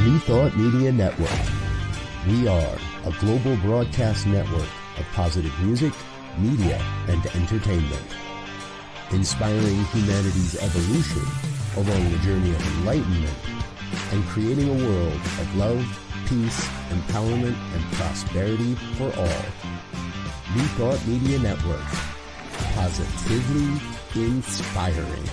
New Thought Media Network. We are a global broadcast network of positive music, media, and entertainment, inspiring humanity's evolution along the journey of enlightenment and creating a world of love, peace, empowerment, and prosperity for all. New Thought Media Network. Positively inspiring.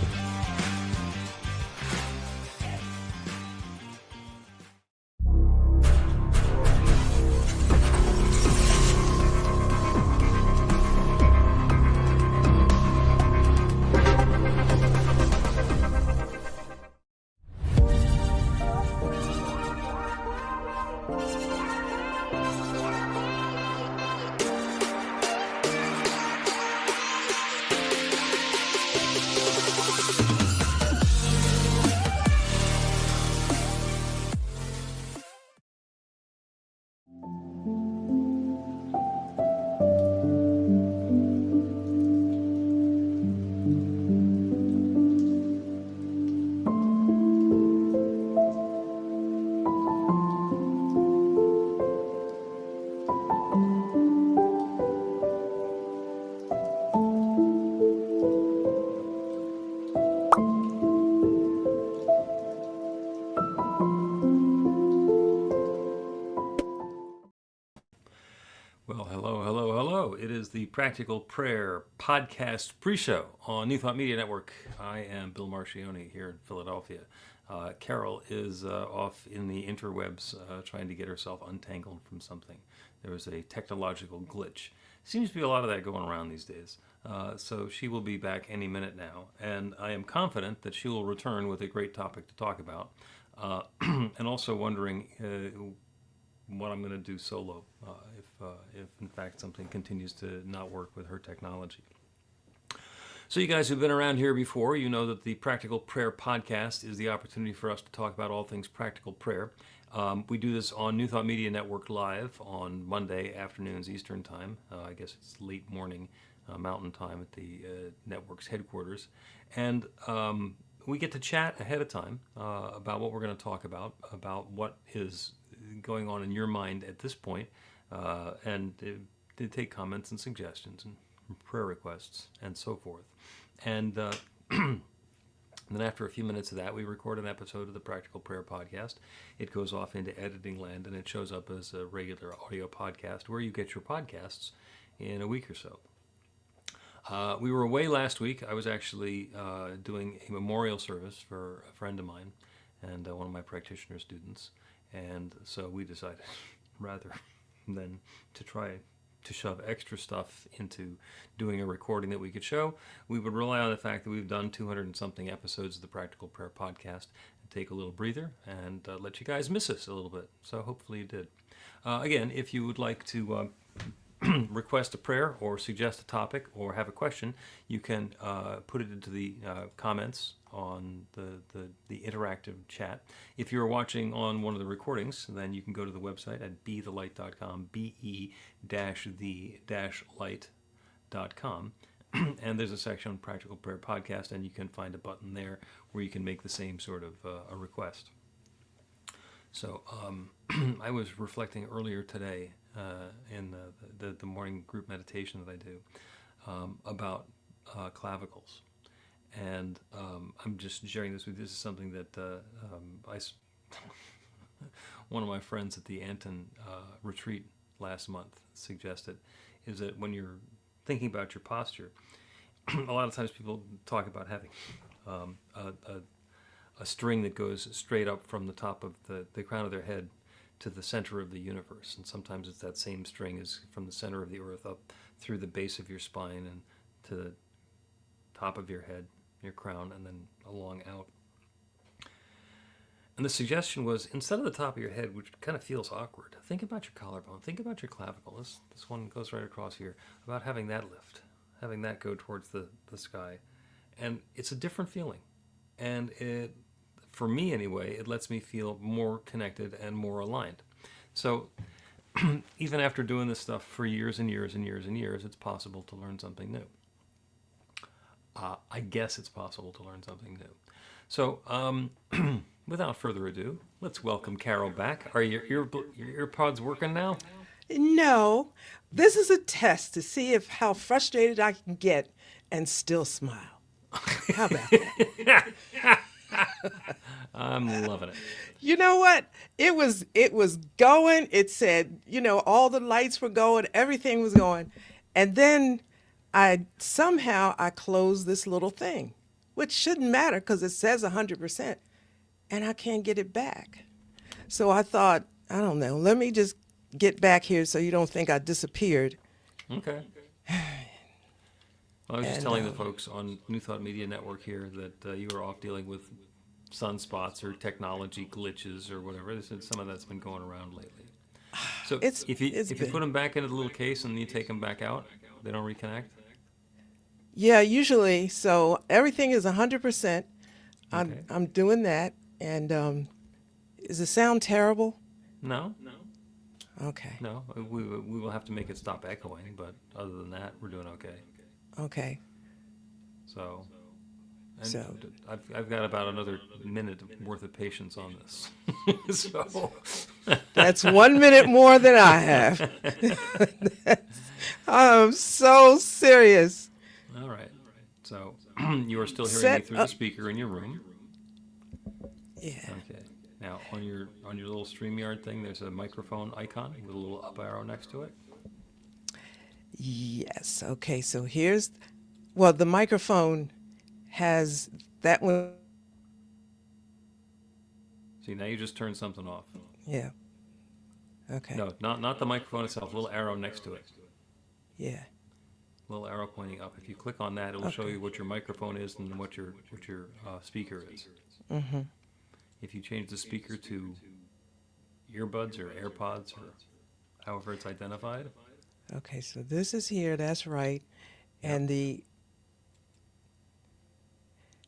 Well, hello. It is the Practical Prayer Podcast pre-show on New Thought Media Network. I am Bill Marchiony here in Philadelphia. Carol is off in the interwebs trying to get herself untangled from something. There was a technological glitch. Seems to be a lot of that going around these days. So she will be back any minute now, and I am confident that she will return with a great topic to talk about. And also wondering what I'm going to do solo if in fact something continues to not work with her technology. So you guys who've been around here before, you know that the Practical Prayer Podcast is the opportunity for us to talk about all things practical prayer. We do this on New Thought Media Network Live on Monday afternoons Eastern Time. I guess it's late morning Mountain Time at the network's headquarters. And we get to chat ahead of time about what we're going to talk about what is going on in your mind at this point, and they take comments and suggestions and prayer requests and so forth. And then after a few minutes of that, we record an episode of the Practical Prayer Podcast. It goes off into editing land, and it shows up as a regular audio podcast where you get your podcasts in a week or so. We were away last week. I was actually doing a memorial service for a friend of mine and one of my practitioner students. And so we decided, rather than to try to shove extra stuff into doing a recording that we could show, we would rely on the fact that we've done 200 and something episodes of the Practical Prayer Podcast and take a little breather and let you guys miss us a little bit. So hopefully you did. Again, if you would like to request a prayer or suggest a topic or have a question, you can put it into the comments on the interactive chat. If you're watching on one of the recordings, then you can go to the website at bethelight.com, be-the-light.com, and there's a section on Practical Prayer Podcast, and you can find a button there where you can make the same sort of a request. So I was reflecting earlier today in the morning group meditation that I do about clavicles. And I'm just sharing this with you. This is something that one of my friends at the Anton retreat last month suggested, is that when you're thinking about your posture, a lot of times people talk about having a string that goes straight up from the top of the crown of their head to the center of the universe. And sometimes it's that same string is from the center of the earth up through the base of your spine and to the top of your head, your crown, and then along out. And the suggestion was, instead of the top of your head, which kind of feels awkward, think about your collarbone, think about your clavicle. This one goes right across here, about having that lift, having that go towards the sky. And it's a different feeling. And it, for me anyway, it lets me feel more connected and more aligned. So even after doing this stuff for years and years and years and years, it's possible to learn something new. I guess it's possible to learn something new. So without further ado, let's welcome Carol back. Are your earpods working now? No, this is a test to see if how frustrated I can get and still smile. How about that? I'm loving it. You know what? It was going. It said, all the lights were going, everything was going. And then I closed this little thing, which shouldn't matter because it says 100% and I can't get it back. So I thought, I don't know, let me just get back here so you don't think I disappeared. Okay. Well, I was just And telling the folks on New Thought Media Network here that you were off dealing with sunspots or technology glitches or whatever. Some of that's been going around lately. So it's if you it's if you been put them back into the little case and you take them back out, they don't reconnect. Yeah, usually. So everything is 100%. I'm Okay. I'm doing that. And does it sound terrible? No, Okay. no. We will have to make it stop echoing, but other than that, we're doing okay. Okay. So, and So I've got about another minute worth of patience on this. So, that's 1 minute more than I have. I'm so serious. all right. So you are still hearing me Set through the up. speaker in your room. Yeah. Okay. Now on your little StreamYard thing, there's a microphone icon with a little up arrow next to it. Yes. Okay. So well, the microphone has that one. See, now you just turned something off. Yeah. Okay. No, not the microphone itself. Little arrow next to it. Yeah. Little arrow pointing up. If you click on that, it will show Okay. you what your microphone is and what your speaker is. Mm-hmm. If you change the speaker to earbuds or AirPods or however it's identified, Okay. So this is here. That's right. yep. And the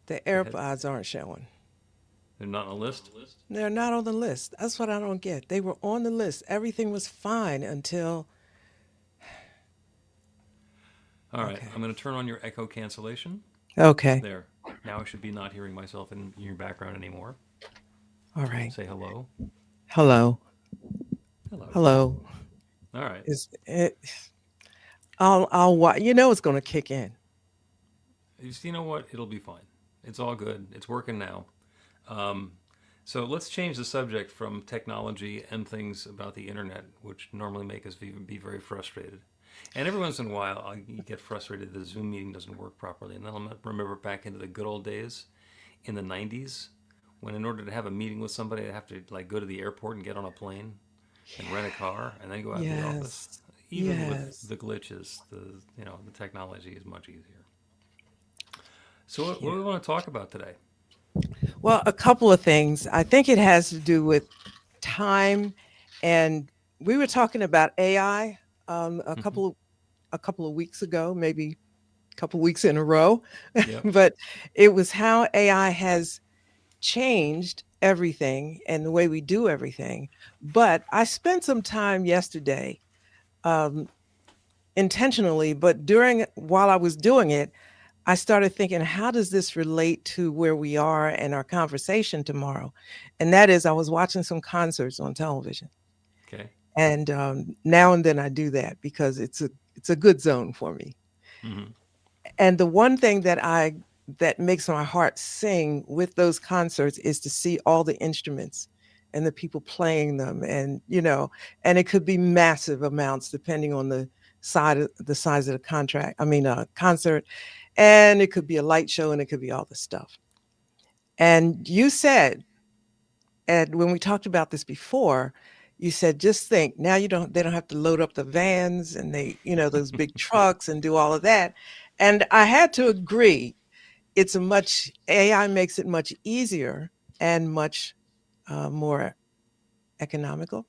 Go ahead. AirPods aren't showing. They're not on a list. They're not on the list. That's what I don't get. They were on the list. Everything was fine until. All right, Okay. I'm going to turn on your echo cancellation. Okay. There. Now I should be not hearing myself in your background anymore. All right. Say hello. Hello. Hello. Hello. All right. Is it? It's going to kick in. You know what? It'll be fine. It's all good. It's working now. Um, so let's change the subject from technology and things about the internet, which normally make us be very frustrated. And every once in a while, I get frustrated that the Zoom meeting doesn't work properly. And then I'll remember back into the good old days in the 90s when in order to have a meeting with somebody, I'd have to like go to the airport and get on a plane and rent a car and then go out to the office. Yes. Even with Yes. the glitches, the technology is much easier. So what Yeah. do we want to talk about today? Well, a couple of things. I think it has to do with time, and we were talking about AI Hmm. a couple of weeks ago, maybe a couple of weeks in a row, Yep. but it was how AI has changed everything and the way we do everything. But I spent some time yesterday, um, intentionally, but during while I was doing it, I started thinking, how does this relate to where we are and our conversation tomorrow? And that is, I was watching some concerts on television, Okay. and now and then I do that because it's a good zone for me. Hmm. And the one thing that makes my heart sing with those concerts is to see all the instruments and the people playing them, and it could be massive amounts depending on the size of the contract. I mean, a concert, and it could be a light show, and it could be all the stuff. And you said, and when we talked about this before, you said, just think now they don't have to load up the vans and those big trucks and do all of that. And I had to agree. AI makes it much easier and much more economical.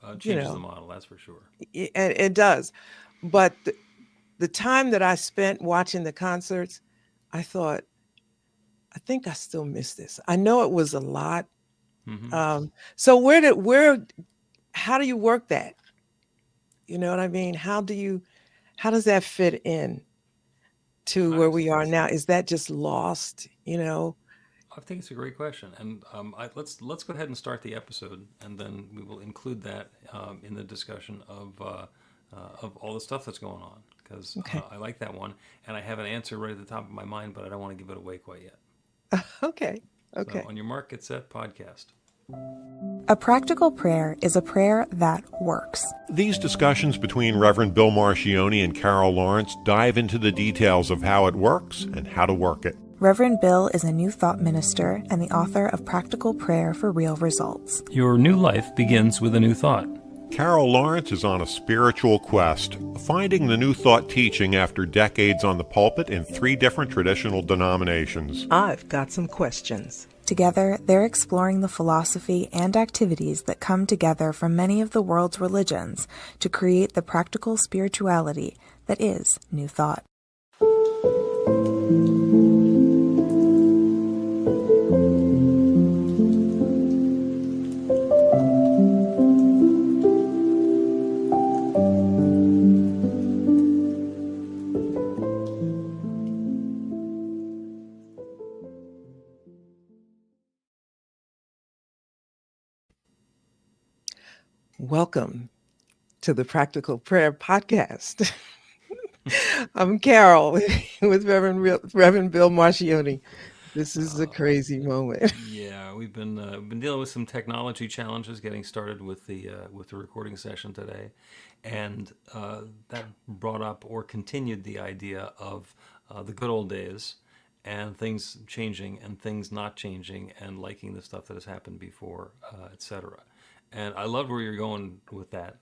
You Changes the know, model, that's for sure. it does. But the time that I spent watching the concerts, I thought, I think I still miss this. I know it was a lot. Hmm. So how do you work that? You know what I mean? How does that fit in to I where was we are now? Is that just lost? You know? I think it's a great question, and let's go ahead and start the episode, and then we will include that in the discussion of all the stuff that's going on, because Okay. I like that one, and I have an answer right at the top of my mind, but I don't want to give it away quite yet. Okay. So, Okay. on your mark, get set, podcast. A practical prayer is a prayer that works. These discussions between Reverend Bill Marchiony and Carol Lawrence dive into the details of how it works and how to work it. Reverend Bill is a New Thought minister and the author of Practical Prayer for Real Results. Your new life begins with a new thought. Carol Lawrence is on a spiritual quest, finding the New Thought teaching after decades on the pulpit in 3 different traditional denominations. I've got some questions. Together, they're exploring the philosophy and activities that come together from many of the world's religions to create the practical spirituality that is New Thought. Welcome to the Practical Prayer Podcast. I'm Carol with Reverend Bill Marchiony. This is a crazy moment. Yeah, we've been dealing with some technology challenges getting started with the recording session today, and that brought up or continued the idea of the good old days and things changing and things not changing and liking the stuff that has happened before, etc. And I loved where you're going with that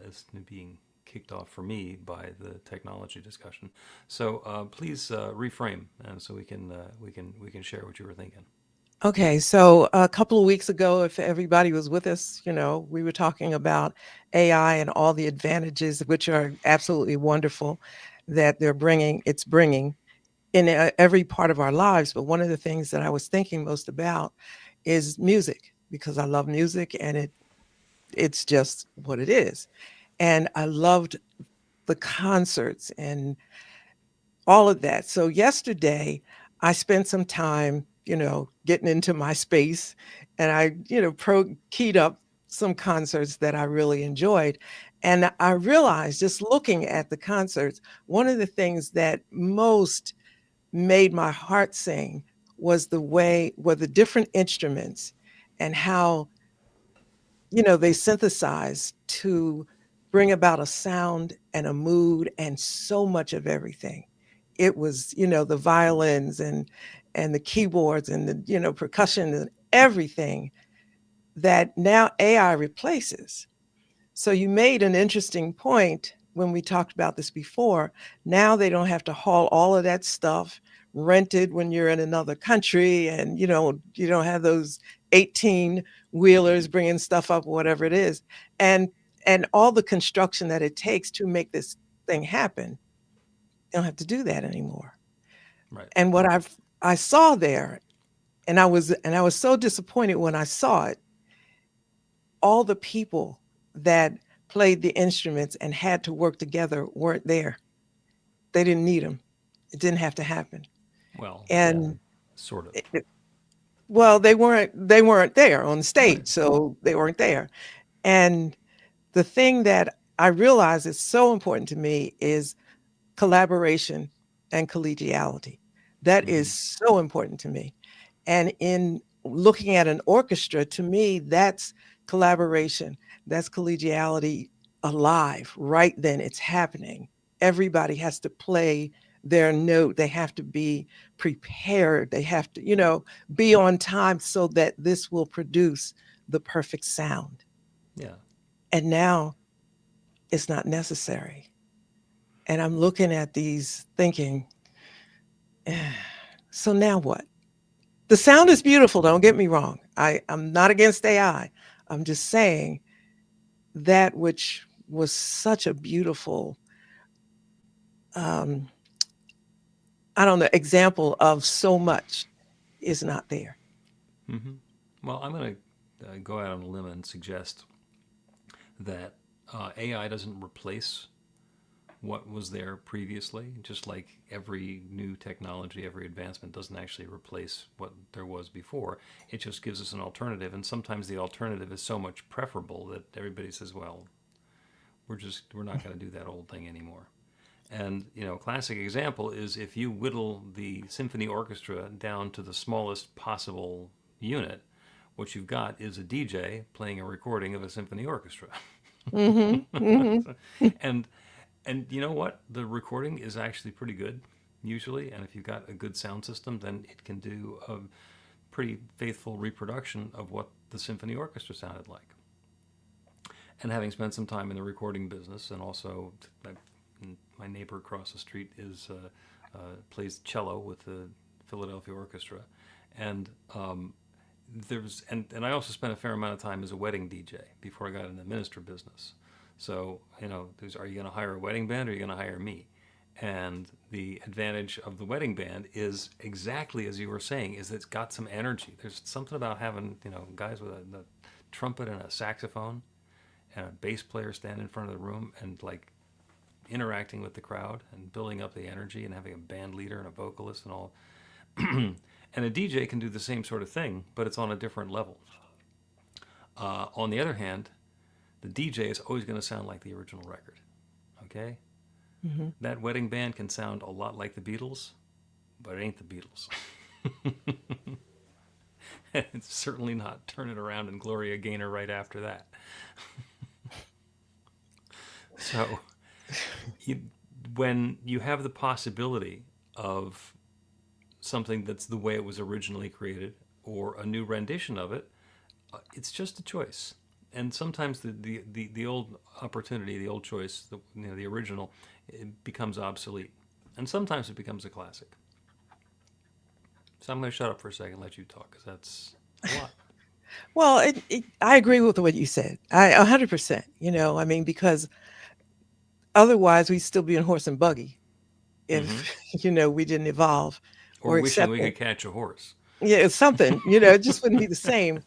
as being kicked off for me by the technology discussion. So please reframe, and so we can share what you were thinking. Okay, so a couple of weeks ago, if everybody was with us, we were talking about AI and all the advantages, which are absolutely wonderful, that it's bringing in every part of our lives. But one of the things that I was thinking most about is music, because I love music, and it's just what it is. And I loved the concerts and all of that. So yesterday, I spent some time, getting into my space, and I, keyed up some concerts that I really enjoyed. And I realized, just looking at the concerts, one of the things that most made my heart sing were the different instruments and how they synthesize to bring about a sound and a mood and so much of everything. It was, the violins and the keyboards and the, percussion and everything that now AI replaces. So you made an interesting point when we talked about this before. Now they don't have to haul all of that stuff rented when you're in another country, and you don't have those 18 wheelers bringing stuff up, whatever it is, and all the construction that it takes to make this thing happen. They don't have to do that anymore. Right. And what I saw there, and I was so disappointed when I saw it, all the people that played the instruments and had to work together weren't there. They didn't need them. It didn't have to happen. Well, And sort of. well, they weren't there on stage, so they weren't there. And the thing that I realize is so important to me is collaboration and collegiality. That is so important to me. And in looking at an orchestra, to me, that's collaboration, that's collegiality alive. Right then, it's happening. Everybody has to play their note. They have to be prepared. They have to, be on time so that this will produce the perfect sound. Yeah. And now it's not necessary. And I'm looking at these thinking, so now what? The sound is beautiful, don't get me wrong. I'm not against AI. I'm just saying that which was such a beautiful, example of so much is not there. Mm-hmm. Well, I'm going to go out on a limb and suggest that AI doesn't replace what was there previously, just like every new technology, every advancement doesn't actually replace what there was before. It just gives us an alternative, and sometimes the alternative is so much preferable that everybody says, well, we're not going to do that old thing anymore. And, a classic example is if you whittle the symphony orchestra down to the smallest possible unit, what you've got is a DJ playing a recording of a symphony orchestra. and and you know what? The recording is actually pretty good usually, and if you've got a good sound system, then it can do a pretty faithful reproduction of what the symphony orchestra sounded like. And having spent some time in the recording business, and also my neighbor across the street plays cello with the Philadelphia Orchestra, and and I also spent a fair amount of time as a wedding DJ before I got in the minister business. So are you going to hire a wedding band, or are you going to hire me? And the advantage of the wedding band is exactly as you were saying, is it's got some energy. There's something about having guys with a trumpet and a saxophone and a bass player stand in front of the room and like interacting with the crowd and building up the energy, and having a band leader and a vocalist and all. And a DJ can do the same sort of thing, but it's on a different level. On the other hand, the DJ is always going to sound like the original record. Okay? Mm-hmm. That wedding band can sound a lot like the Beatles, but it ain't the Beatles. And it's certainly not Turn It Around and Gloria Gaynor right after that. So, when you have the possibility of something that's the way it was originally created, or a new rendition of it, it's just a choice. And sometimes the old opportunity, the old choice, the original, it becomes obsolete, and sometimes it becomes a classic. So I'm going to shut up for a second and let you talk, because that's a lot. Well, I agree with what you said. 100%. I mean, because otherwise we'd still be in horse and buggy if we didn't evolve Or wishing accept we it. could catch a horse. Yeah, it's something. It just wouldn't be the same.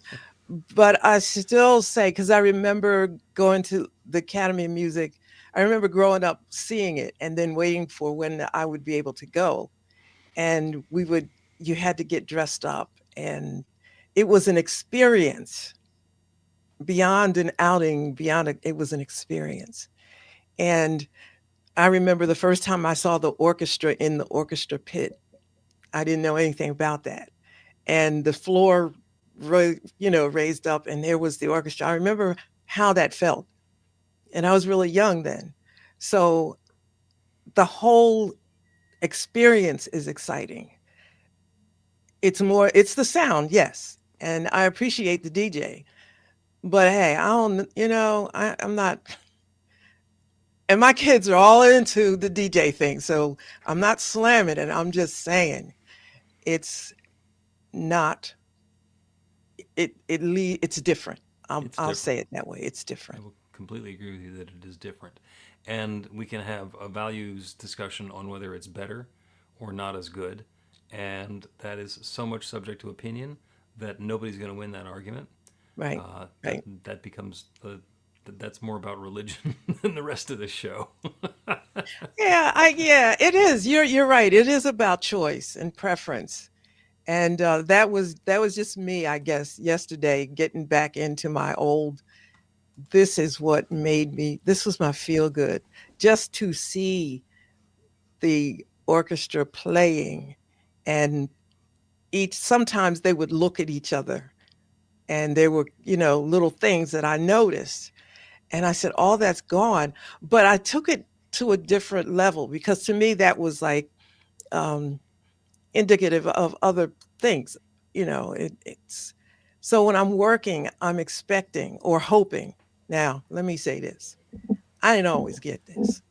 But I still say, because I remember going to the Academy of Music, I remember growing up seeing it and then waiting for when I would be able to go. And you had to get dressed up, and it was an experience beyond an outing, it was an experience. And I remember the first time I saw the orchestra in the orchestra pit. I didn't know anything about that. And the floor, raised up, and there was the orchestra. I remember how that felt. And I was really young then. So the whole experience is exciting. It's the sound, yes. And I appreciate the DJ. But hey, I don't, I'm not, and my kids are all into the DJ thing. So I'm not slamming it. I'm just saying it's not, it's different. I'll It's I'll different. say it that way. It's I different. will completely agree with you that it is different. And we can have a values discussion on whether it's better or not as good. And that is so much subject to opinion that nobody's going to win that argument. Right. Right. That becomes that's more about religion than the rest of the show. Yeah, it is. You're right. It is about choice and preference. And that was just me, I guess, yesterday, getting back into my old. This was my feel good, just to see the orchestra playing, and sometimes they would look at each other, and there were, little things that I noticed. And I said, all that's gone. But I took it to a different level, because to me that was like, um, indicative of other things. It's so when I'm working, I'm expecting or hoping. Now, let me say this. I didn't always get this.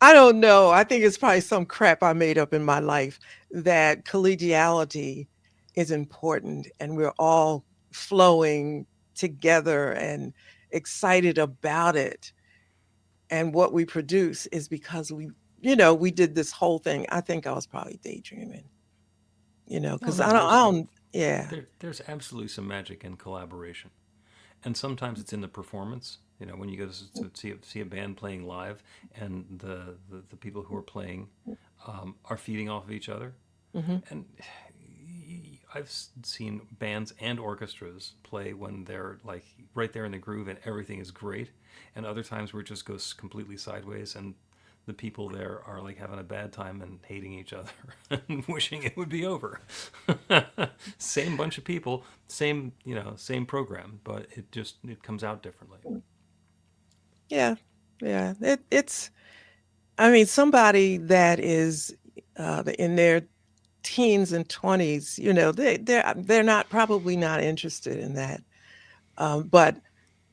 I don't know. I think it's probably some crap I made up in my life, that collegiality is important, and we're all flowing together and excited about it. And what we produce is because we did this whole thing. I think I was probably daydreaming, No, because no, I don't, yeah. there's absolutely some magic in collaboration. And sometimes it's in the performance, When you go to see a band playing live, and the people who are playing are feeding off of each other. Hmm. And I've seen bands and orchestras play when they're like right there in the groove and everything is great, and other times where it just goes completely sideways and the people there are like having a bad time and hating each other and wishing it would be over. Same bunch of people, same program, but it comes out differently. Yeah, yeah. It's. I mean, somebody that is in their teens and 20s, they're not probably not interested in that. But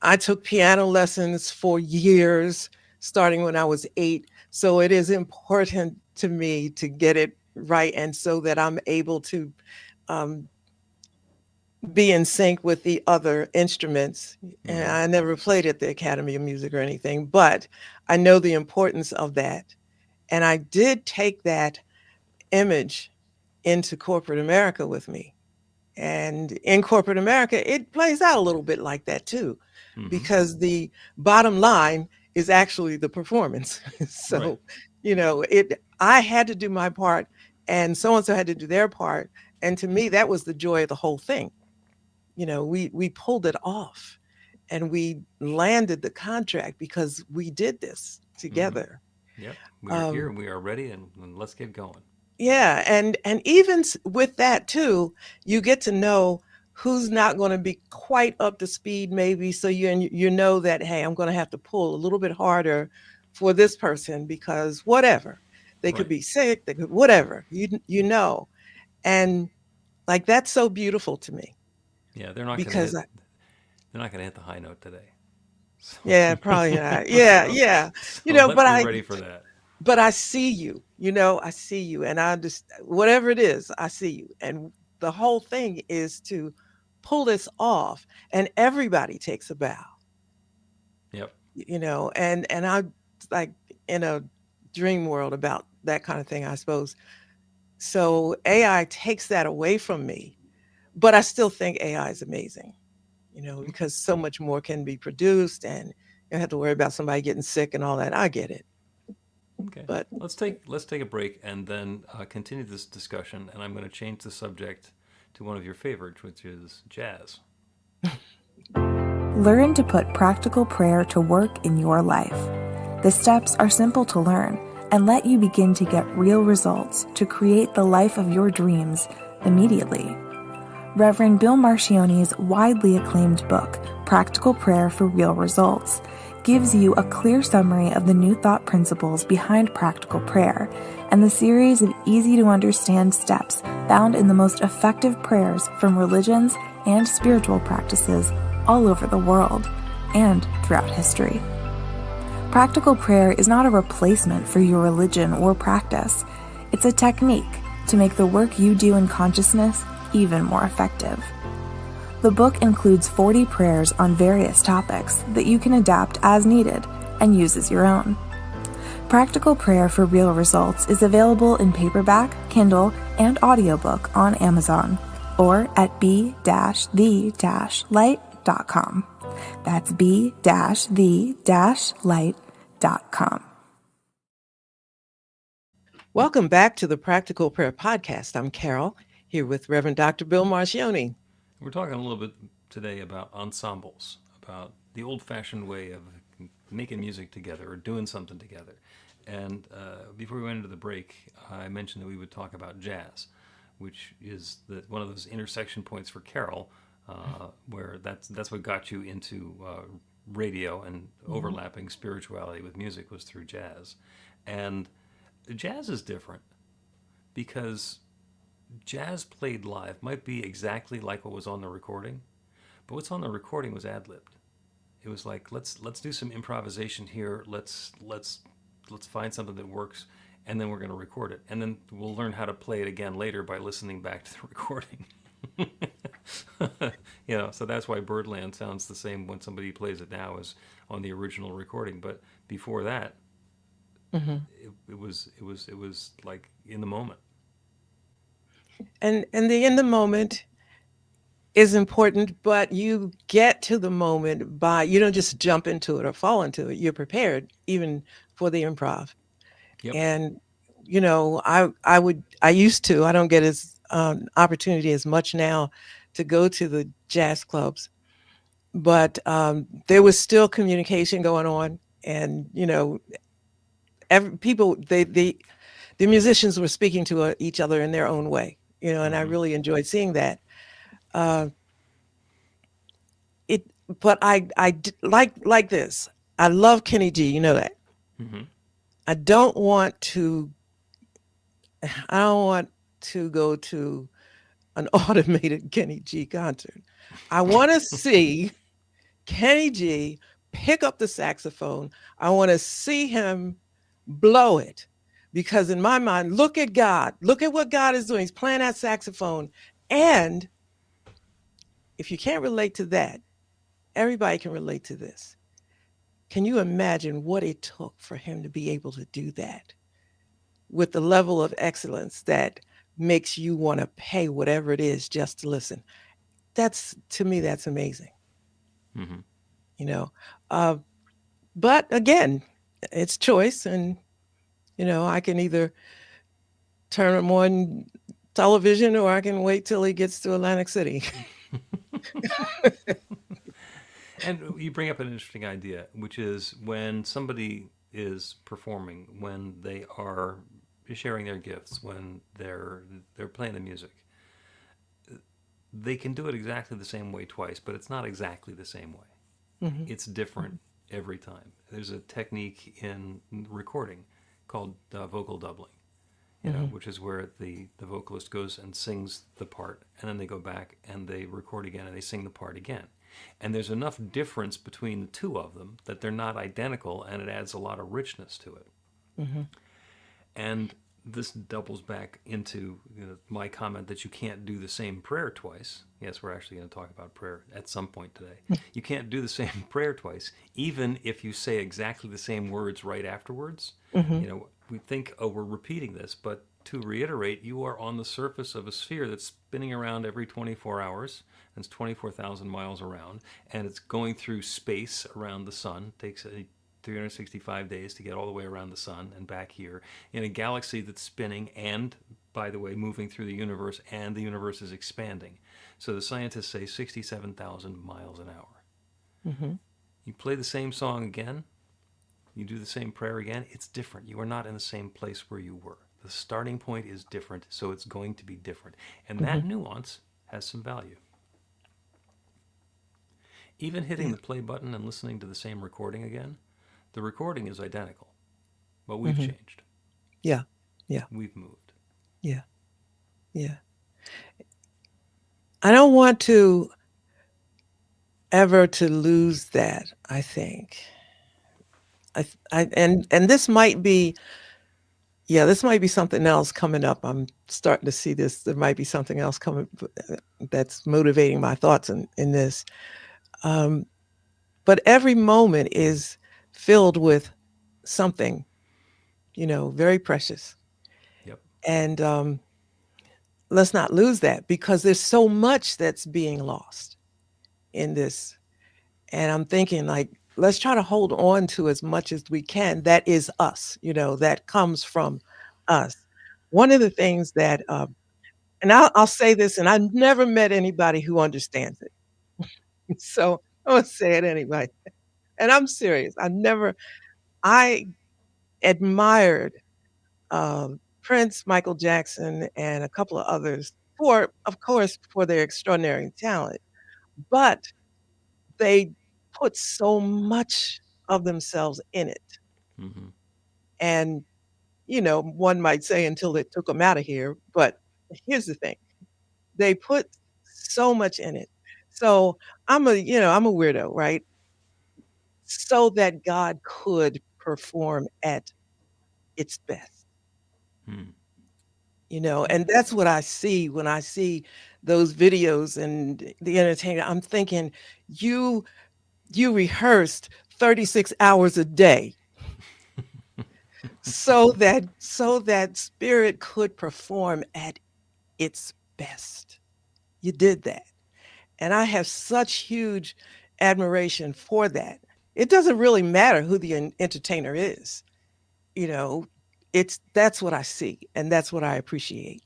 I took piano lessons for years, starting when I was 8. So it is important to me to get it right, and so that I'm able to um, be in sync with the other instruments. And Hmm. I never played at the Academy of Music or anything, but I know the importance of that. And I did take that image into corporate America with me. And in corporate America, it plays out a little bit like that too, Hmm. because the bottom line is actually the performance. Right. So, I had to do my part, and so and so had to do their part. And to me, that was the joy of the whole thing. We pulled it off, and we landed the contract because we did this Hmm. together. Yep. We are here Um, and we are ready, and let's get going. Yeah, and even with that too, you get to know who's not going to be quite up to speed, maybe. So you know that, hey, I'm going to have to pull a little bit harder for this person because whatever, they could Right. be sick, they could whatever. And like that's so beautiful to me Yeah, they're not going to because hit they're not going to hit the high note today. So, yeah, probably not. Yeah, so, yeah. so let's But be I ready for that. I see you, I see you, and I just whatever it is, I see you. And the whole thing is to pull this off, and everybody takes a bow, Yep. and I like in a dream world about that kind of thing, I suppose. So AI takes that away from me, but I still think AI is amazing, Okay. because so much more can be produced, and you don't have to worry about somebody getting sick and all that. I get it, Okay. but Let's take a break and then continue this discussion. And I'm going to change the subject to one of your favorites, which is jazz. Learn to put practical prayer to work in your life. The steps are simple to learn and let you begin to get real results to create the life of your dreams immediately. Reverend Bill Marchiony's widely acclaimed book, Practical Prayer for Real Results, gives you a clear summary of the New Thought principles behind practical prayer and the series of easy-to-understand steps found in the most effective prayers from religions and spiritual practices all over the world and throughout history. Practical prayer is not a replacement for your religion or practice. It's a technique to make the work you do in consciousness even more effective. The book includes 40 prayers on various topics that you can adapt as needed and use as your own. Practical Prayer for Real Results is available in paperback, Kindle, and audiobook on Amazon or at b-the-light.com. That's b-the-light.com. welcome back to the Practical Prayer Podcast. I'm Carol, here with Reverend Dr. Bill Marchiony. We're talking a little bit today about ensembles, about the old-fashioned way of making music together or doing something together. And before we went into the break, I mentioned that we would talk about jazz, which is one of those intersection points for Carol, where that's what got you into radio, and overlapping spirituality with music was through jazz. And jazz is different because jazz played live might be exactly like what was on the recording, but what's on the recording was ad-libbed. It was like let's do some improvisation here. Let's find something that works, and then we're going to record it, and then we'll learn how to play it again later by listening back to the recording. So that's why Birdland sounds the same when somebody plays it now as on the original recording. But before that, Mhm. it was like in the moment. And the in the moment is important, but you get to the moment by, you don't just jump into it or fall into it. You're prepared even for the improv. Yep. And, I used to, I don't get as opportunity as much now to go to the jazz clubs, but there was still communication going on. And, people, the musicians were speaking to each other in their own way, and I Hmm. really enjoyed seeing that. Uh, it, but like this. I love Kenny G. You know that. Hmm. I don't want to. I don't want to go to an automated Kenny G concert. I want to see Kenny G pick up the saxophone. I want to see him blow it. Because in my mind, look at God. Look at what God is doing. He's playing that saxophone. And if you can't relate to that, everybody can relate to this. Can you imagine what it took for him to be able to do that with the level of excellence that makes you want to pay whatever it is just to listen? That's, to me, that's amazing, Hmm. you know. Uh, but again, it's choice, and I can either turn him on television or I can wait till he gets to Atlantic City. And you bring up an interesting idea, which is when somebody is performing, when they are sharing their gifts, when they're playing the music, they can do it exactly the same way twice, but it's not exactly the same way. Hmm. It's different every time. There's a technique in recording called vocal doubling, Hmm. which is where the vocalist goes and sings the part, and then they go back and they record again and they sing the part again. And there's enough difference between the two of them that they're not identical, and it adds a lot of richness to it. Hmm. And this doubles back into my comment that you can't do the same prayer twice. Yes, we're actually going to talk about prayer at some point today. You can't do the same prayer twice, even if you say exactly the same words right afterwards. Hmm. We think, oh, we're repeating this, but to reiterate, you are on the surface of a sphere that's spinning around every 24 hours, and it's 24,000 miles around, and it's going through space around the sun. It takes 365 days to get all the way around the sun and back here in a galaxy that's spinning and, by the way, moving through the universe, and the universe is expanding. So the scientists say 67,000 miles an hour. Hmm. You play the same song again, you do the same prayer again, it's different. You are not in the same place where you were. The starting point is different, so it's going to be different. And that Hmm. nuance has some value. Even hitting Yeah. the play button and listening to the same recording again, the recording is identical, but we've Hmm. changed. Yeah. Yeah. We've moved. Yeah. Yeah. I don't want to ever to lose that, I think. And this might be, yeah, this might be something else coming up. I'm starting to see this. There might be something else coming that's motivating my thoughts in this. Um, but every moment is filled with something, very precious. Yep. And let's not lose that, because there's so much that's being lost in this. And I'm thinking, like, let's try to hold on to as much as we can. That is us, that comes from us. One of the things that, and I'll say this, and I've never met anybody who understands it. So I'm gonna say it anyway. And I'm serious. I admired Prince, Michael Jackson, and a couple of others of course, for their extraordinary talent. But they put so much of themselves in it. Mm-hmm. And, one might say until it took them out of here. But here's the thing, they put so much in it. So I'm a weirdo, right? So that God could perform at its best. Hmm. And that's what I see when I see those videos and the entertainment. I'm thinking, you you rehearsed 36 hours a day so that spirit could perform at its best. You did that. And I have such huge admiration for that. It doesn't really matter who the entertainer is, you know, it's that's what I see and that's what I appreciate.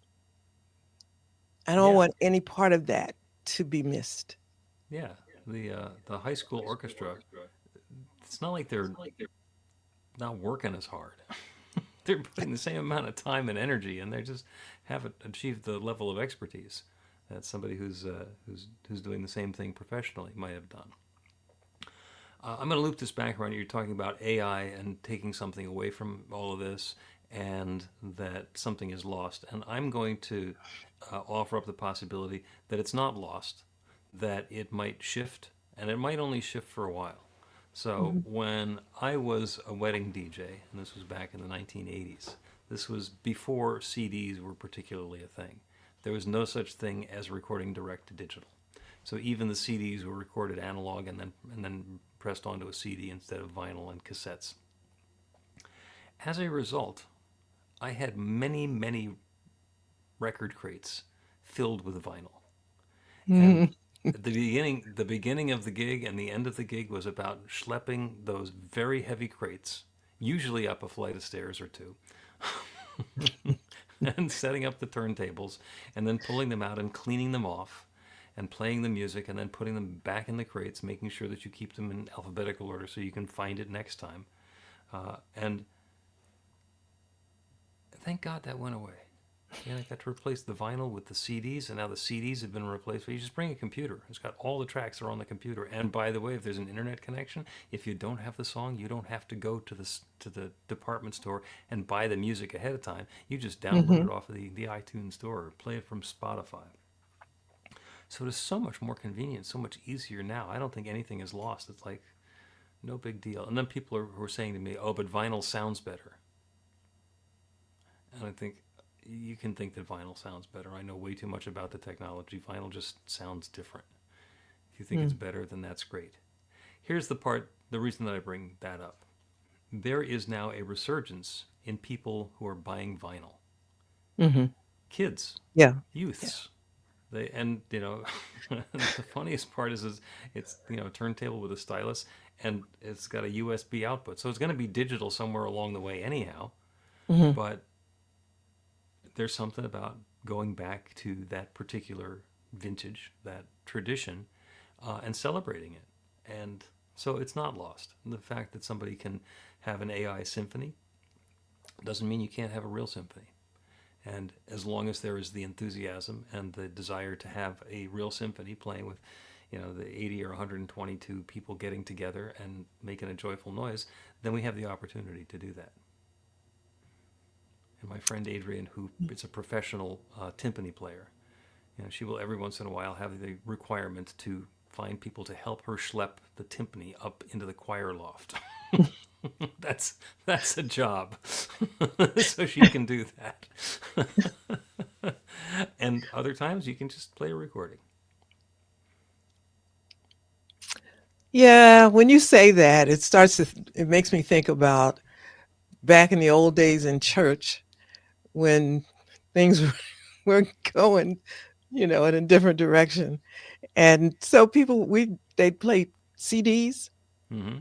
I don't Yeah, want any part of that to be missed. yeah. The high school orchestra. It's not like they're not working as hard. They're putting the same amount of time and energy, and they just haven't achieved the level of expertise that somebody who's doing the same thing professionally might have done. I'm going to loop this back around. You're talking about AI and taking something away from all of this, and that something is lost. And I'm going to offer up the possibility that it's not lost, that it might shift, and it might only shift for a while. So Mhm. when I was a wedding DJ, and this was back in the 1980s, this was before CDs were particularly a thing. There was no such thing as recording direct to digital. So even the CDs were recorded analog and then pressed onto a CD instead of vinyl and cassettes. As a result, I had many record crates filled with vinyl. And Mhm. the beginning of the gig and the end of the gig was about schlepping those very heavy crates, usually up a flight of stairs or two, and setting up the turntables, and then pulling them out and cleaning them off, and playing the music, and then putting them back in the crates, making sure that you keep them in alphabetical order so you can find it next time. And thank God that went away. And I got to replace the vinyl with the CDs, and now the CDs have been replaced. But you just bring a computer. It's got all the tracks that are on the computer. And by the way, if there's an internet connection, if you don't have the song, you don't have to go to the department store and buy the music ahead of time. You just download Mhm. it off of the iTunes store or play it from Spotify. So it is so much more convenient, so much easier now. I don't think anything is lost. It's like no big deal. And then people who are saying to me, "Oh, but vinyl sounds better." And I think you can think that vinyl sounds better. I know way too much about the technology. Vinyl just sounds different. If you think it's Mm. better, then that's great. Here's the part, the reason that I bring that up. There is now a resurgence in people who are buying vinyl. Mhm. Kids, Yeah. Yeah. youths. They and the funniest part is it's a turntable with a stylus and it's got a USB output. So it's going to be digital somewhere along the way anyhow, Mhm. but there's something about going back to that particular vintage, that tradition, and celebrating it. And so it's not lost. And the fact that somebody can have an AI symphony doesn't mean you can't have a real symphony. And as long as there is the enthusiasm and the desire to have a real symphony playing with, the 80 or 122 people getting together and making a joyful noise, then we have the opportunity to do that. And my friend Adrian, who is a professional timpani player, she will every once in a while have the requirement to find people to help her schlep the timpani up into the choir loft. that's that's a job, so she can do that. And other times you can just play a recording. Yeah, when you say that, it makes me think about back in the old days in church when things were going, in a different direction. And so they'd play CDs. Mm-hmm.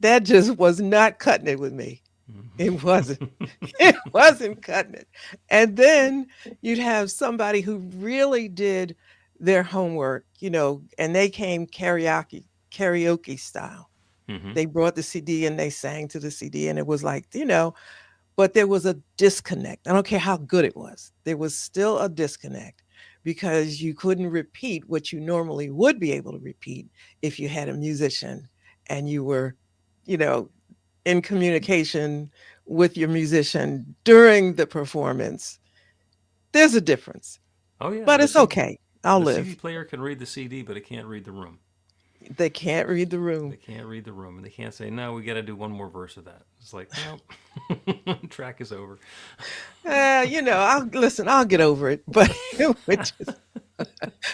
That just was not cutting it with me. It wasn't. Mm-hmm. It wasn't cutting it. And then you'd have somebody who really did their homework, and they came karaoke style. Mm-hmm. They brought the CD and they sang to the CD, and it was like, but there was a disconnect. I don't care how good it was. There was still a disconnect because you couldn't repeat what you normally would be able to repeat if you had a musician and you were, you know, in communication with your musician during the performance. There's a difference, Oh yeah, but it's okay. I'll the CD live. player can read the CD, but it can't read the room. They can't read the They room. can't read the room, and they can't say, "No, we got to do one more verse of that." It's like, no, track is over. I'll listen. I'll get over it, but it would just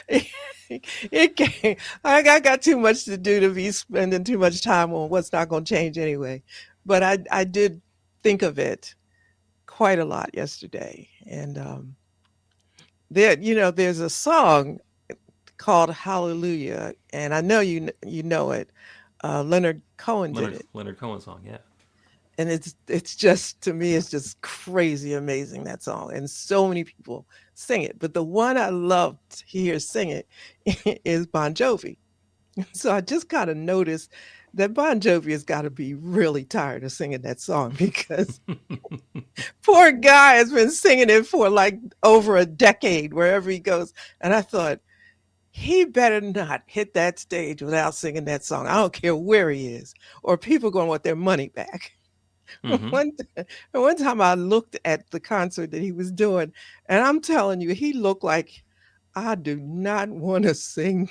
it can't. I got too much to do to be spending too much time on what's not going to change anyway. But I did think of it quite a lot yesterday, and there's a song called Hallelujah, and I know you know it. Leonard Cohen did it, Leonard Cohen song, yeah. and it's just, to me, it's just crazy amazing, that song, and so many people sing it. But the one I love to hear sing it is Bon Jovi. So I just kind of noticed that Bon Jovi has got to be really tired of singing that song, because poor guy has been singing it for like over a decade wherever he goes. And I thought, he better not hit that stage without singing that song. I don't care where he is, or people going to want their money back. Hmm. One time I looked at the concert that he was doing, and I'm telling you, he looked like, I do not want to sing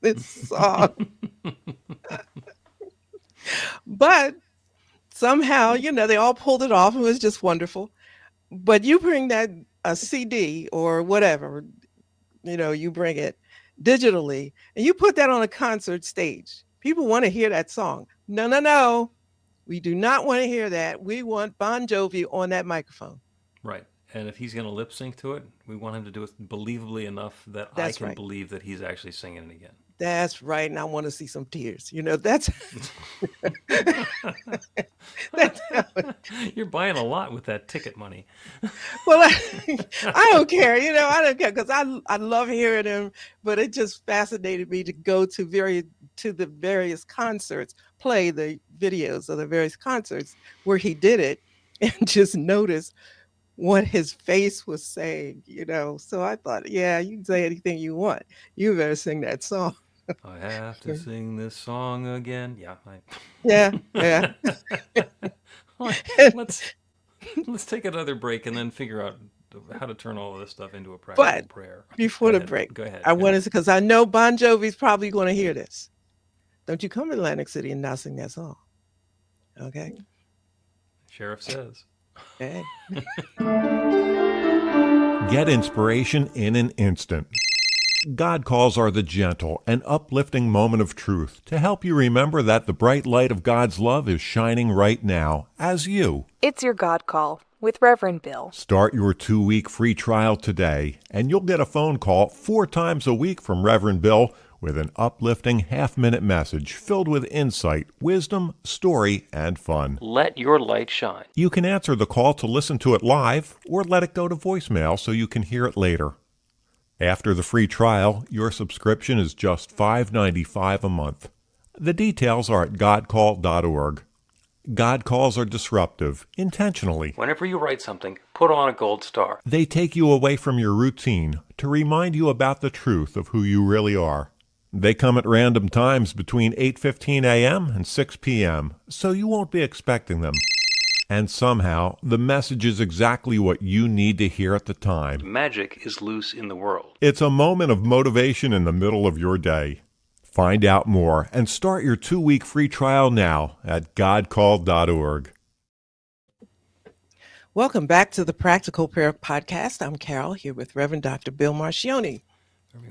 this song. But somehow, they all pulled it off. It was just wonderful. But you bring that a CD or whatever, you bring it digitally and you put that on a concert stage. People want to hear that song. No, no, no. We do not want to hear that. We want Bon Jovi on that microphone. Right. And if he's going to lip sync to it, we want him to do it believably enough that I That's can right. believe that he's actually singing it again. That's right. And I want to see some tears. That's that's how You're buying a lot with that ticket money. well, I don't care. I don't care, because I love hearing him, but it just fascinated me to go to the various concerts, play the videos of the various concerts where he did it, and just notice what his face was saying. So I thought, yeah, you can say anything you want. You better sing that song. I have to sing this song again. Yeah. Yeah, yeah. Let's take another break and then figure out how to turn all of this stuff into a practical But prayer. before Go the ahead. break, Go ahead. I wanted to, because I know Bon Jovi's probably going to hear this. Don't you come to Atlantic City and not sing that song. Okay? Sheriff says. Hey. Get inspiration in an instant. God calls are the gentle and uplifting moment of truth to help you remember that the bright light of God's love is shining right now as you. It's your God Call with Reverend Bill. Start your 2-week free trial today, and you'll get a phone call 4 times a week from Reverend Bill with an uplifting half-minute message filled with insight, wisdom, story, and fun. Let your light shine. You can answer the call to listen to it live or let it go to voicemail so you can hear it later. After the free trial, your subscription is just $5.95 a month. The details are at godcall.org. God calls are disruptive, intentionally. Whenever you write something, put on a gold star. They take you away from your routine to remind you about the truth of who you really are. They come at random times between 8:15 a.m. and 6 p.m., so you won't be expecting them. And somehow, the message is exactly what you need to hear at the time. Magic is loose in the world. It's a moment of motivation in the middle of your day. Find out more and start your 2-week free trial now at godcall.org. Welcome back to the Practical Prayer Podcast. I'm Carol, here with Reverend Dr. Bill Marchiony.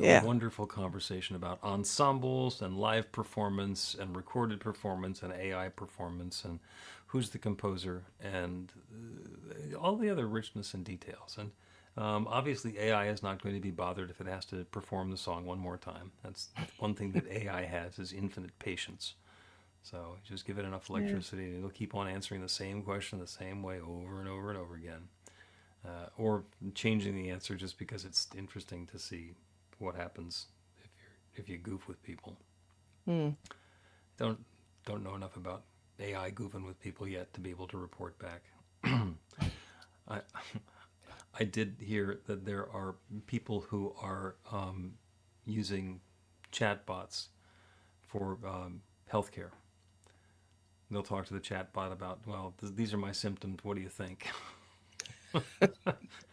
A wonderful conversation about ensembles and live performance and recorded performance and AI performance and who's the composer and all the other richness and details. And obviously AI is not going to be bothered if it has to perform the song one more time. That's one thing that AI has, is infinite patience. So just give it enough electricity and it'll keep on answering the same question the same way over and over and over again. Or changing the answer just because it's interesting to see what happens if you goof with people. Don't know enough about AI goofing with people yet to be able to report back. I did hear that there are people who are using chatbots for healthcare. They'll talk to the chatbot about, well, these are my symptoms. What do you think?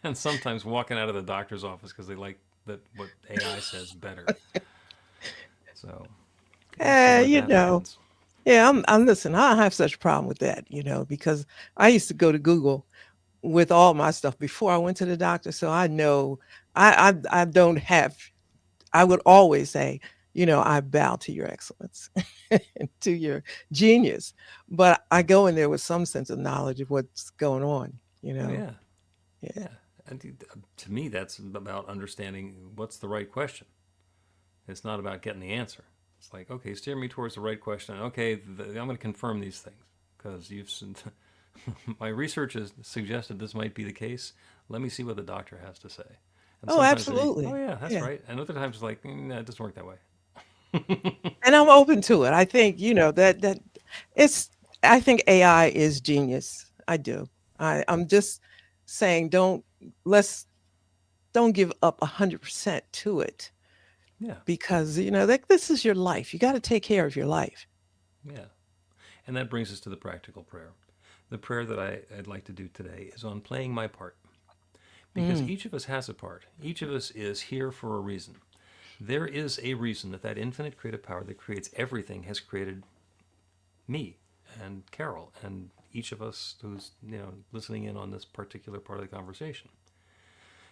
And sometimes walking out of the doctor's office because they like that what AI says better. So, happens. Yeah, I'm listen, I don't have such a problem with that, because I used to go to Google with all my stuff before I went to the doctor. So I know I don't have, I would always say, I bow to your excellence and to your genius, but I go in there with some sense of knowledge of what's going on, Yeah. And to me, that's about understanding what's the right question. It's not about getting the answer. It's like, okay, steer me towards the right question. Okay, I'm going to confirm these things because my research has suggested this might be the case. Let me see what the doctor has to say. And Oh, sometimes absolutely. oh yeah, that's Yeah. right. And other times it's like, no, it doesn't work that way. And I'm open to it. I think, that it's, I think AI is genius. I do. I'm just saying, let's don't give up 100% to it, Yeah, because, this is your life. You got to take care of your life. yeah. And that brings us to the practical prayer. The prayer that I'd like to do today is on playing my part. Because Mm, each of us has a part. Each of us is here for a reason. There is a reason that infinite creative power that creates everything has created me and Carol and each of us who's listening in on this particular part of the conversation.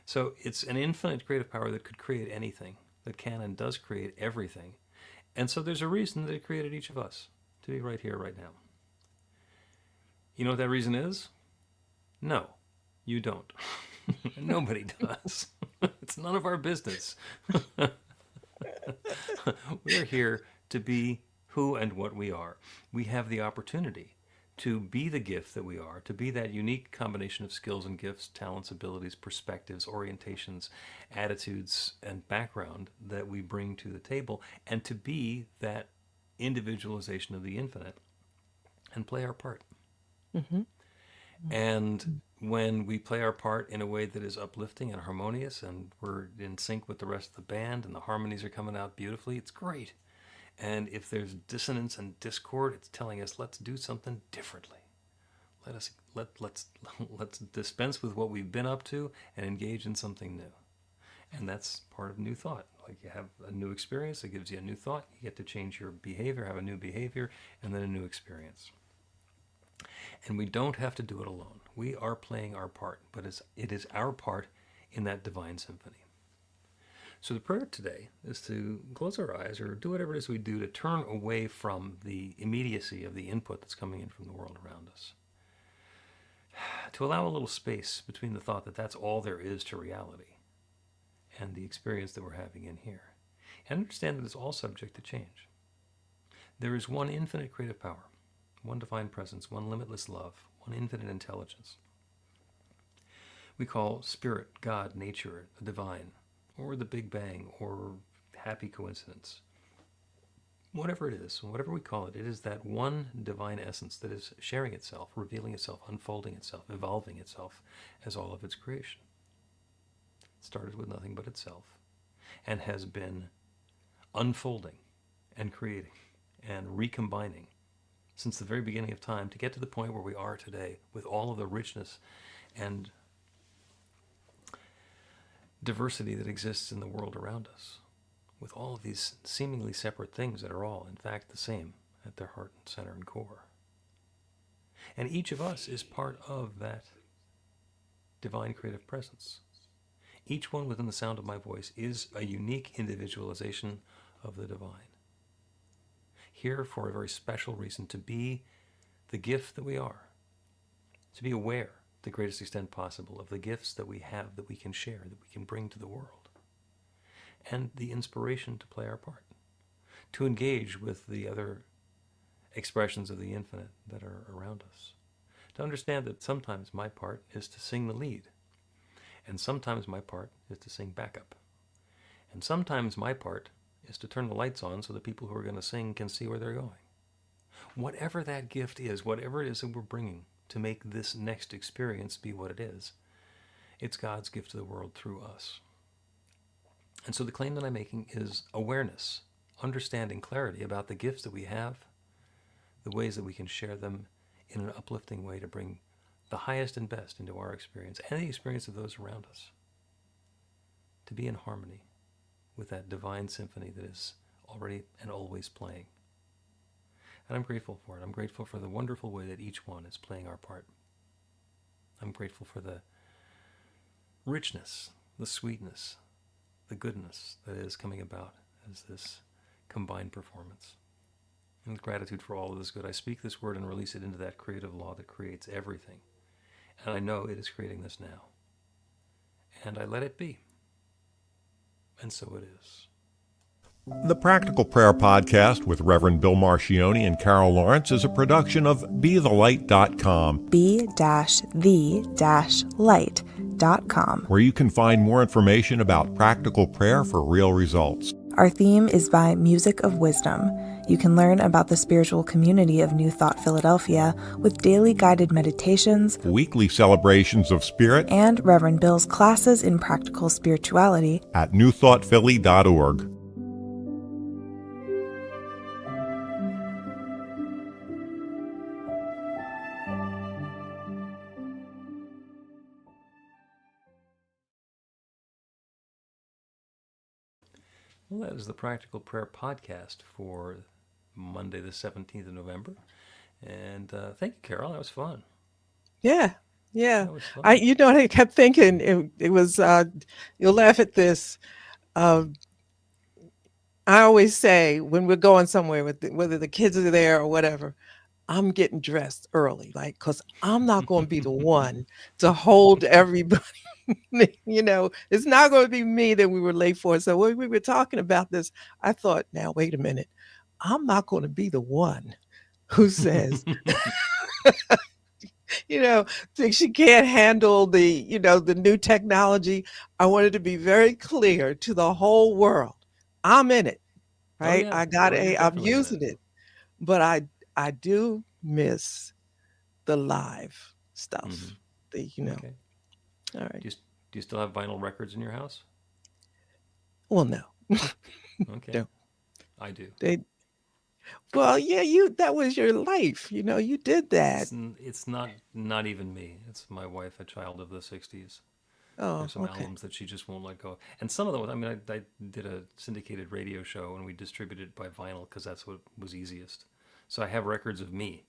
So it's an infinite creative power that could create anything, that can and does create everything. And so there's a reason that it created each of us to be right here, right now. You know what that reason is? No, you don't. Nobody does. It's none of our business. We're here to be who and what we are. We have the opportunity to be the gift that we are, to be that unique combination of skills and gifts, talents, abilities, perspectives, orientations, attitudes, and background that we bring to the table, and to be that individualization of the infinite and play our part. mhm. And when we play our part in a way that is uplifting and harmonious, and we're in sync with the rest of the band, and the harmonies are coming out beautifully, it's great. And if there's dissonance and discord, it's telling us, let's do something differently. Let's dispense with what we've been up to and engage in something new. And that's part of new thought. Like, you have a new experience that gives you a new thought. You get to change your behavior, have a new behavior, and then a new experience. And we don't have to do it alone. We are playing our part, but it is our part in that divine symphony. So the prayer today is to close our eyes, or do whatever it is we do to turn away from the immediacy of the input that's coming in from the world around us. To allow a little space between the thought that that's all there is to reality and the experience that we're having in here. And understand that it's all subject to change. There is one infinite creative power, one divine presence, one limitless love, one infinite intelligence. We call spirit, God, nature, the divine, or the Big Bang, or happy coincidence. Whatever it is, whatever we call it, it is that one divine essence that is sharing itself, revealing itself, unfolding itself, evolving itself as all of its creation. It started with nothing but itself, and has been unfolding and creating and recombining since the very beginning of time to get to the point where we are today, with all of the richness and diversity that exists in the world around us, with all of these seemingly separate things that are all, in fact, the same at their heart and center and core. And each of us is part of that divine creative presence. Each one within the sound of my voice is a unique individualization of the divine, here for a very special reason, to be the gift that we are, to be aware, to the greatest extent possible, of the gifts that we have, that we can share, that we can bring to the world, and the inspiration to play our part, to engage with the other expressions of the infinite that are around us, to understand that sometimes my part is to sing the lead, and sometimes my part is to sing backup, and sometimes my part is to turn the lights on so the people who are going to sing can see where they're going. Whatever that gift is, whatever it is that we're bringing to make this next experience be what it is, it's God's gift to the world through us. And so the claim that I'm making is awareness, understanding, clarity about the gifts that we have, the ways that we can share them in an uplifting way to bring the highest and best into our experience and the experience of those around us, to be in harmony with that divine symphony that is already and always playing. And I'm grateful for it. I'm grateful for the wonderful way that each one is playing our part. I'm grateful for the richness, the sweetness, the goodness that is coming about as this combined performance. And with gratitude for all of this good, I speak this word and release it into that creative law that creates everything. And I know it is creating this now. And I let it be. And so it is. The Practical Prayer Podcast with Reverend Bill Marchiony and Carol Lawrence is a production of BeTheLight.com, be-the-light.com, where you can find more information about practical prayer for real results. Our theme is by Music of Wisdom. You can learn about the spiritual community of New Thought Philadelphia with daily guided meditations, Weekly celebrations of spirit, and Reverend Bill's classes in practical spirituality at newthoughtphilly.org. Well, that is the Practical Prayer Podcast for Monday, the 17th of November. And thank you, Carol. That was fun. Yeah. That was fun. I kept thinking it was, you'll laugh at this. I always say when we're going somewhere, whether the kids are there or whatever, I'm getting dressed early, like, because I'm not going to be the one to hold everybody. It's not going to be me that we were late for. So when we were talking about this, I thought, now, wait a minute. I'm not going to be the one who says, think she can't handle the new technology. I wanted to be very clear to the whole world. I'm in it, right? yeah. I'm using it, but I do miss the live stuff. Mm-hmm. Okay. All right. Do you still have vinyl records in your house? Well, no. Okay. No. I do. Well, yeah, that was your life. You did that. It's not even me. It's my wife, a child of the 60s. Oh, There's some okay. albums that she just won't let go of. And some of them, I did a syndicated radio show and we distributed it by vinyl because that's what was easiest. So I have records of me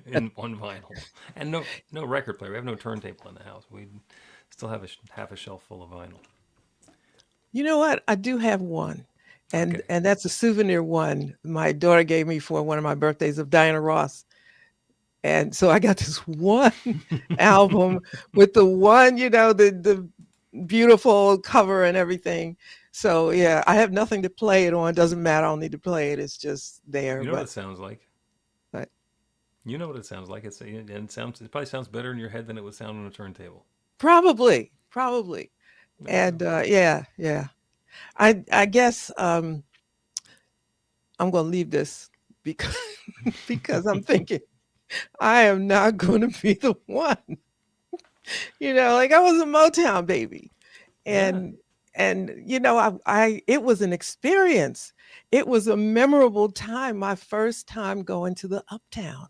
in one vinyl. And no record player. We have no turntable in the house. We still have half a shelf full of vinyl. You know what? I do have one. And Okay. and that's a souvenir one my daughter gave me for one of my birthdays of Diana Ross. And so I got this one album with the one, the beautiful cover and everything. So yeah, I have nothing to play it on. Doesn't matter. I don't need to play it. It's just there. You know what it sounds like? What? You know what it sounds like. It probably sounds better in your head than it would sound on a turntable. Probably. And yeah. I guess I'm going to leave this because I'm thinking I am not going to be the one. Like I was a Motown baby, and it was an experience. It was a memorable time. My first time going to the Uptown.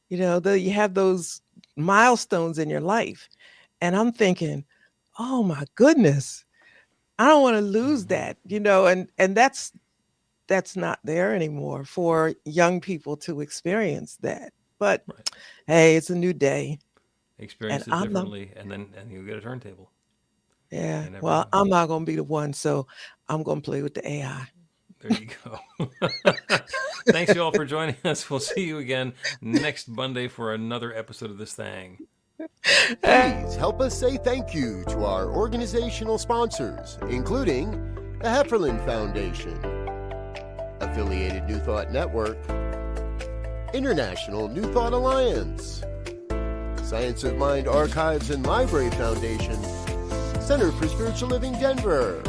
You have those milestones in your life, and I'm thinking, oh my goodness. I don't want to lose that, and that's not there anymore for young people to experience that. But Right. Hey, it's a new day. Experience And it I'm not, differently, and you'll get a turntable. yeah. You never Well, know. I'm not going to be the one, so I'm going to play with the AI. There you go. Thanks you all for joining us. We'll see you again next Monday for another episode of this thing. Please help us say thank you to our organizational sponsors, including the Hefferland Foundation, Affiliated New Thought Network, International New Thought Alliance, Science of Mind Archives and Library Foundation, Center for Spiritual Living Denver,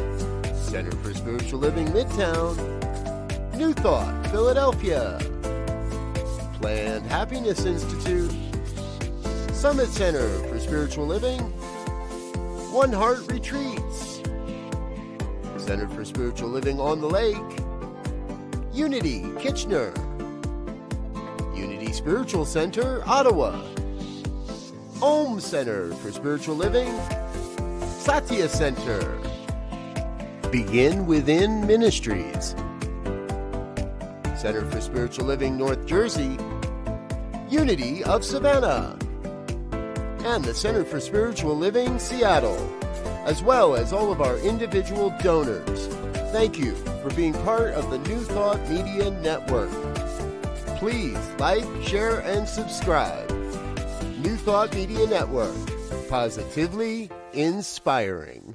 Center for Spiritual Living Midtown, New Thought Philadelphia, Planned Happiness Institute, Summit Center for Spiritual Living, One Heart Retreats, Center for Spiritual Living on the Lake, Unity Kitchener, Unity Spiritual Center Ottawa, Om Center for Spiritual Living, Satya Center, Begin Within Ministries, Center for Spiritual Living North Jersey, Unity of Savannah, and the Center for Spiritual Living Seattle, as well as all of our individual donors. Thank you for being part of the New Thought Media Network. Please like, share, and subscribe. New Thought Media Network, positively inspiring.